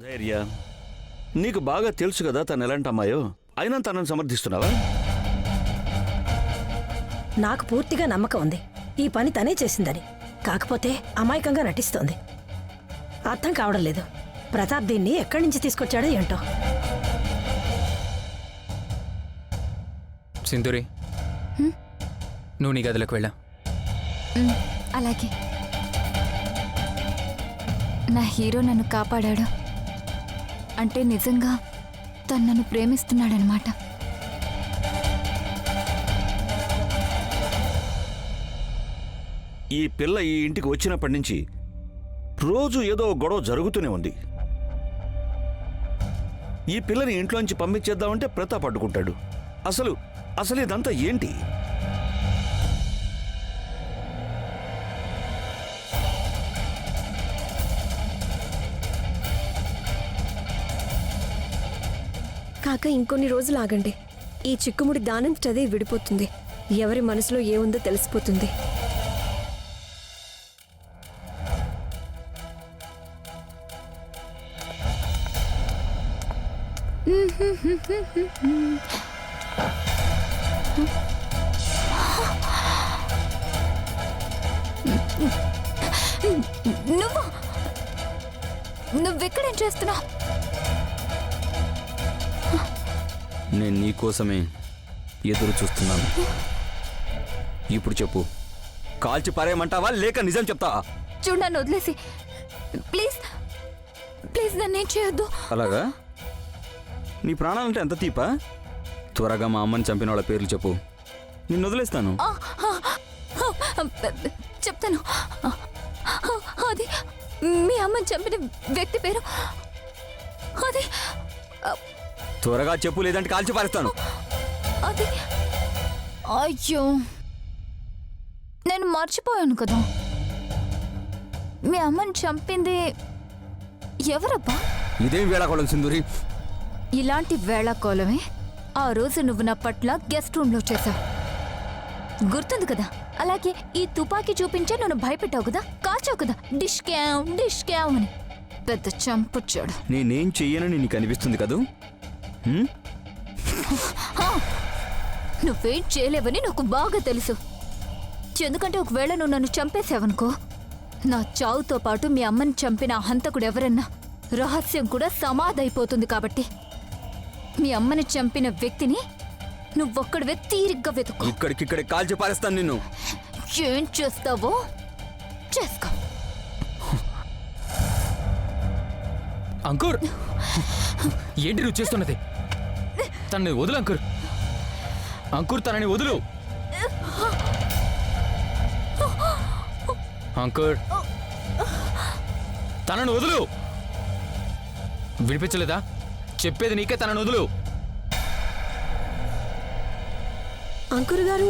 ధైర్య, నీకు బాగా తెలుసు కదా తను ఎలాంటి అమ్మాయో. అయినా తనని సమర్థిస్తున్నావా? నాకు పూర్తిగా నమ్మకం ఉంది ఈ పని తనే చేసిందని. కాకపోతే అమాయకంగా నటిస్తోంది. అర్థం కావడం లేదు. ప్రతాప్ దీన్ని ఎక్కడి నుంచి తీసుకొచ్చాడో ఏంటో. సింధూరి, నువ్వు నీ గదిలోకి వెళ్ళా. అలాగే. నా హీరో నన్ను కాపాడాడు అంటే నిజంగా తను నన్ను ప్రేమిస్తున్నాడనమాట. ఈ పిల్ల ఈ ఇంటికి వచ్చినప్పటి నుంచి రోజు ఏదో గొడవ జరుగుతూనే ఉంది. ఈ పిల్లని ఇంట్లోంచి పంపించేద్దామంటే ప్రతాప్ అడ్డుకుంటాడు. అసలు ఇదంతా ఏంటి? కాక ఇంకొన్ని రోజులు ఆగండి. ఈ చిక్కుముడి దానంతటదే విడిపోతుంది. ఎవరి మనసులో ఏముందో తెలిసిపోతుంది. నువ్వెక్కడేం చేస్తున్నావు? నేను నీకోసమే ఎదురు చూస్తున్నాను. ఇప్పుడు చెప్పు, కాల్చి పారేయమంటావా లేక నిజం చెప్తావా? చూడు, నన్ను వదిలేసి ప్లీజ్ ప్లీజ్ నన్నేం చేయొద్దు. అలాగా? నీ ప్రాణాలంటే ఎంత తీపా? త్వరగా మా అమ్మని చంపిన వాళ్ళ పేర్లు చెప్పు, నిన్ను వదిలేస్తాను. చెప్తాను. అది మీ అమ్మని చంపిన వ్యక్తి పేరు. అది త్వరగా చెప్పు, లేదంటే కాల్చి పారేస్తాను. అది అయ్యో, నేను మర్చిపోయాను కదా. మీ అమ్మని చంపింది ఎవరబ్బా? ఇదేం వేళాకోళం సింధూరి? ఇలాంటి వేళాకోళమే ఆ రోజు నువ్వు నా పట్ల గెస్ట్ రూమ్ లో చేశావు, గుర్తుంది కదా. అలాగే ఈ తుపాకీ చూపించే నన్ను భయపెట్టావు కదా, కాచావు కదా, డిష్ క్యావ్ అని. పెద్ద చంపొచ్చాడు. నేనేం చెయ్యనని నీకు అనిపిస్తుంది కదూ? నువ్వేం చేయలేవని నాకు బాగా తెలుసు. ఎందుకంటే ఒకవేళ నువ్వు నన్ను చంపేసావనుకో, నా చావుతో పాటు మీ అమ్మని చంపిన హంతకుడు ఎవరన్నా రహస్యం కూడా సమాధైపోతుంది. కాబట్టి మీ అమ్మని చంపిన వ్యక్తిని నువ్వొక్కడివే తీరిగ్గా వెతుకు. ఇక్కడికిక్కడే కాల్చి పారేస్తాను నిన్ను. ఏం చేస్తావో చేసుకో. అంకుర్, ఏంటి నువ్వు చేస్తున్నది? తనని వదులు అంకుర్. అంకుర్, తనని వదులు. అంకుర్, తనను వదులు. వినిపించలేదా? చెప్పేది నీకే, తనను వదులు. అంకుర్ గారు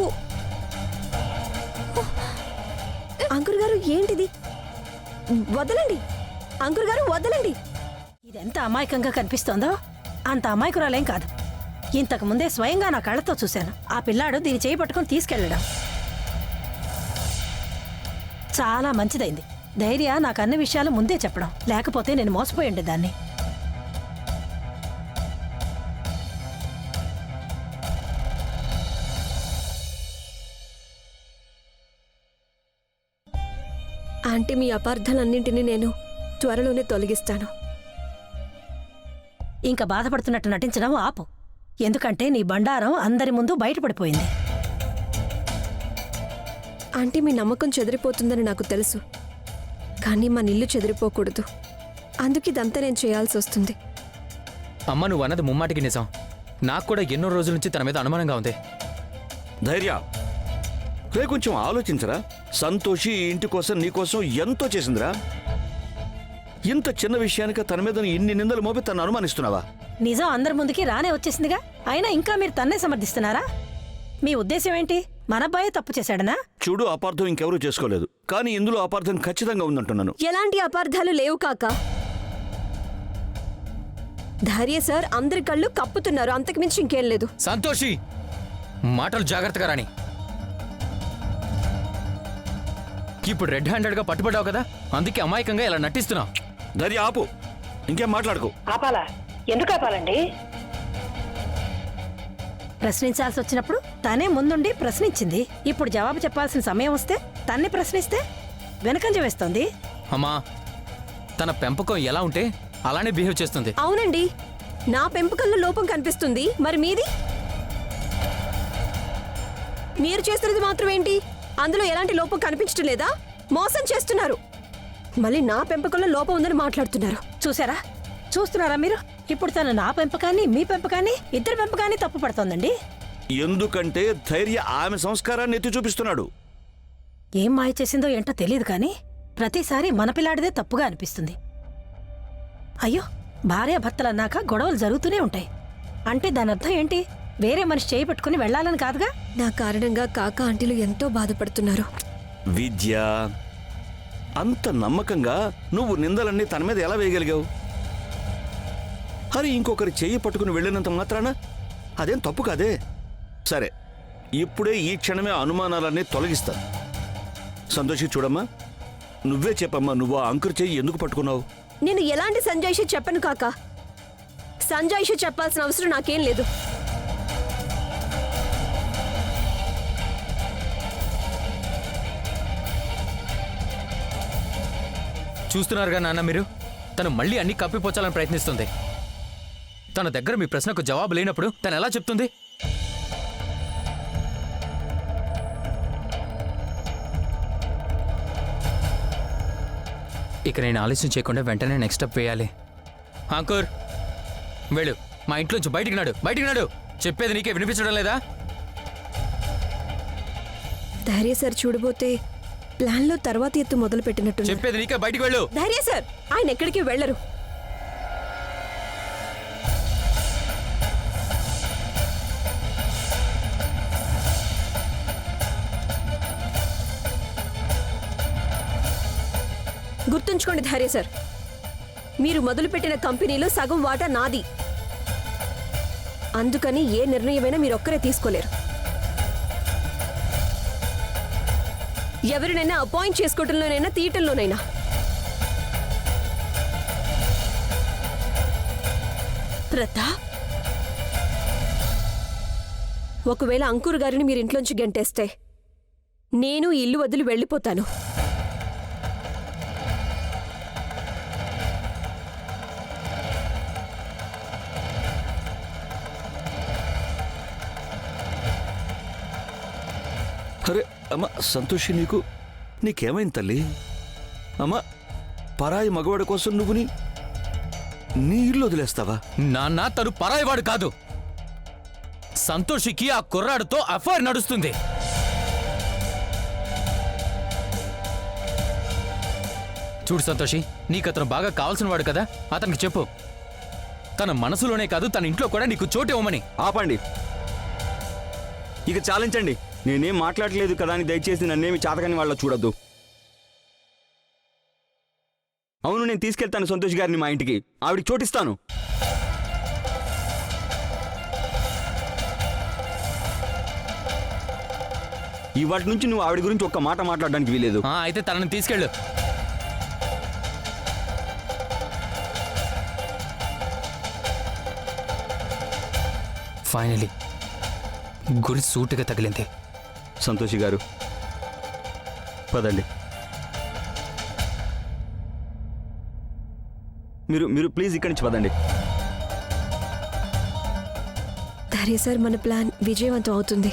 ఏంటిది? వదలండి అంకుర్ గారు, వదలండి. ఇదెంత అమాయకంగా కనిపిస్తోందో అంత అమాయకురాలేం కాదు. ఇంతకు ముందే స్వయంగా నా కళ్ళతో చూశాను. ఆ పిల్లాడు దీన్ని చేయి పట్టుకుని తీసుకెళ్ళడం చాలా మంచిదైంది. ధైర్య నాకు అన్ని విషయాలు ముందే చెప్పడం, లేకపోతే నేను మోసపోయి ఉండేదాన్ని. ఆంటీ, మీ అపార్థాలన్నింటినీ నేను త్వరలోనే తొలగిస్తాను. ఇంకా బాధపడుతున్నట్టు నటించడం ఆపు. ఎందుకంటే నీ బండారం అందరి ముందు బయటపడిపోయింది. ఆంటీ, మీ నమ్మకం చెదిరిపోతుందని నాకు తెలుసు. కానీ మన ఇల్లు చెదిరిపోకూడదు. అందుకే ఇదంతా నేను చేయాల్సి వస్తుంది. అమ్మ, నువ్వు అన్నది ముమ్మాటికి నిజం. నాకు కూడా ఎన్నో రోజుల నుంచి తన మీద అనుమానంగా ఉంది. ధైర్య, రే కొంచెం ఆలోచించరా. సంతోషి ఈ ఇంటి కోసం నీకోసం ఎంతో చేసిందిరా. ఇంత చిన్న విషయానికి తన మీద ఇన్ని నిందలు మోపి తను అనుమానిస్తున్నావా? నిజం అందరి ముందుకి రానే వచ్చేసిందిగా. అయినా ఇంకా మీరు తన్నే సమర్థిస్తున్నారా? మీ ఉద్దేశం ఏంటి? మన అబ్బాయే తప్పు చేశాడనా? చూడు, అపార్థం ఇంకెవరూ చేసుకోలేదు. కానీ ఇందులో అపార్థం ఖచ్చితంగా ఉందంటున్నాను. ఎలాంటి అపార్థాలు లేవు కాక. ధైర్య సార్ అందరి కళ్ళు కప్పుతున్నారు, అంతకుమించి ఇంకేం లేదు. సంతోషి, మాటలు జాగ్రత్తగా రాని. ఇప్పుడు రెడ్ హ్యాండెడ్ గా పట్టుబడ్డావు కదా, అందుకే అమాయకంగా ఇలా నటిస్తున్నావు. ధైర్య, ఆపు. ఇంకేం మాట్లాడుకో. ఆపాలా? ఎందుకు ఆపాలండి? ప్రశ్నించాల్సి వచ్చినప్పుడు తనే ముందుండి ప్రశ్నించింది. ఇప్పుడు జవాబు చెప్పాల్సిన సమయం వస్తే తన్ని ప్రశ్నిస్తే వెనకంజ వేస్తోంది. అమ్మా, తన పెంపకం ఎలా ఉంటే అలానే బిహేవ్ చేస్తుంది. అవునండి, నా పెంపకంలో లోపం కనిపిస్తుంది. మరి మీది? మీరు చేస్తున్నది మాత్రం ఏంటి? అందులో ఎలాంటి లోపం కనిపించడం లేదా? మోసం చేస్తున్నారు. మళ్ళీ నా పెంపకంలో లోపం ఉందని మాట్లాడుతున్నారు. చూసారా? చూస్తున్నారా మీరు? ఇప్పుడు తను నా పెంపకాన్ని, మీ పెంపకాన్ని, ఇద్దరి పెంపకాన్ని తప్పు పడుతోందండి. ఎందుకంటే ధైర్య ఆమె సంస్కారాన్ని ఎత్తి చూపిస్తున్నాడు. ఏం మాయ చేసిందో ఏంటో తెలియదు కానీ ప్రతిసారి మన పిల్లాడిదే తప్పుగా అనిపిస్తుంది. అయ్యో, భార్యాభర్తలన్నాక గొడవలు జరుగుతూనే ఉంటాయి. అంటే దాని అర్థం ఏంటి? వేరే మనిషి చేయి పట్టుకుని వెళ్లాలని కాదుగా. నా కారణంగా కాక ఆంటీలు ఎంతో బాధపడుతున్నారు. విద్య, అంత నమ్మకంగా నువ్వు నిందలన్నీ తన మీద ఎలా వేయగలిగావు? అరే, ఇంకొకరి చెయ్యి పట్టుకుని వెళ్ళినంత మాత్రాన అదేం తప్పు కాదే. సరే, ఇప్పుడే ఈ క్షణమే అనుమానాలన్నీ తొలగిస్తాను. సంతోషి, చూడమ్మా, నువ్వే చెప్పమ్మా, నువ్వు ఆ అంకుర్ చెయ్యి ఎందుకు పట్టుకున్నావు? నేను ఎలాంటి సంజాయిషి చెప్పను కాక. సంజాయిషి చెప్పాల్సిన అవసరం నాకేం లేదు. చూస్తున్నారుగా నాన్న మీరు, తను మళ్ళీ అన్ని కప్పిపోచాలని ప్రయత్నిస్తుంది. తన దగ్గర మీ ప్రశ్నకు జవాబు లేనప్పుడు తను ఎలా చెప్తుంది? ఇక నేను ఆలస్యం చేయకుండా వెంటనే నెక్స్ట్ స్టెప్ వేయాలి. అంకుర్, వెళ్ళు, మా ఇంట్లోంచి బయటికి నాడు, బయటికి నాడు. చెప్పేది నీకే వినిపించడం లేదా? ధైర్య సార్ చూడబోతే ప్లాన్లో తర్వాత ఎత్తు మొదలు పెట్టినట్టు. చెప్పేది నీకే, బయటికి వెళ్ళు. ధైర్య సార్ ఆయన ఎక్కడికి వెళ్లరు. గుర్తుంచుకోండి ధైర్య సార్, మీరు మొదలుపెట్టిన కంపెనీలో సగం వాటా నాది. అందుకని ఏ నిర్ణయమైనా మీరు ఒక్కరే తీసుకోలేరు. ఎవరినైనా అపాయింట్ చేసుకోవటంలోనైనా తీయటంలోనైనా. ప్రతాప్, ఒకవేళ అంకుర్ గారిని మీరు ఇంట్లోంచి గెంటేస్తే నేను ఈ ఇల్లు వదిలి వెళ్ళిపోతాను. అరే అమ్మ సంతోషి, నీకేమైంది తల్లి? అమ్మ, పరాయి మగవాడి కోసం నువ్వు నీ ఇల్లు వదిలేస్తావా? నాన్న, తను పరాయివాడు కాదు. సంతోషికి ఆ కుర్రాడితో అఫైర్ నడుస్తుంది. చూడు సంతోషి, నీకు అతను బాగా కావాల్సిన వాడు కదా, అతనికి చెప్పు. తన మనసులోనే కాదు, తన ఇంట్లో కూడా నీకు చోటు ఇవ్వమని. ఆపండి, ఇక చాలించండి. నేనేం మాట్లాడలేదు కదా అని దయచేసి నన్నేమి చాతకాని వాళ్ళ చూడొద్దు. అవును, నేను తీసుకెళ్తాను సంతోష్ గారిని మా ఇంటికి. ఆవిడికి చోటిస్తాను. ఇవాటి నుంచి నువ్వు ఆవిడ గురించి ఒక్క మాట మాట్లాడడానికి వీలేదు. అయితే తనని తీసుకెళ్ళు. ఫైనలీ గురి సూటిగా తగిలింది. సంతోషి గారు, పదండి. మీరు ప్లీజ్ ఇక్కడి నుంచి పదండి. ధైర్య సార్, మన ప్లాన్ విజయవంతం అవుతుంది.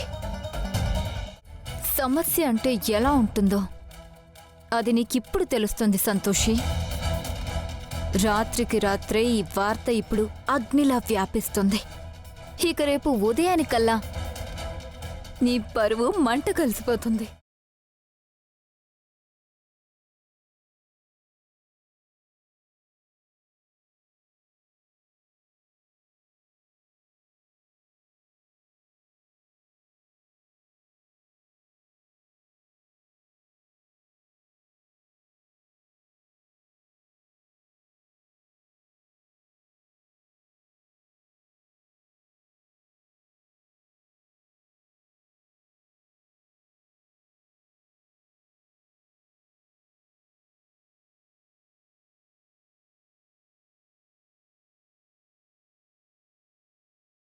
సమస్య అంటే ఎలా ఉంటుందో అది నీకిప్పుడు తెలుస్తుంది సంతోషి. రాత్రికి రాత్రే ఈ వార్త ఇప్పుడు అగ్నిలా వ్యాపిస్తుంది. ఇక రేపు ఉదయానికల్లా నీ పరువు మంట కలిసిపోతుంది.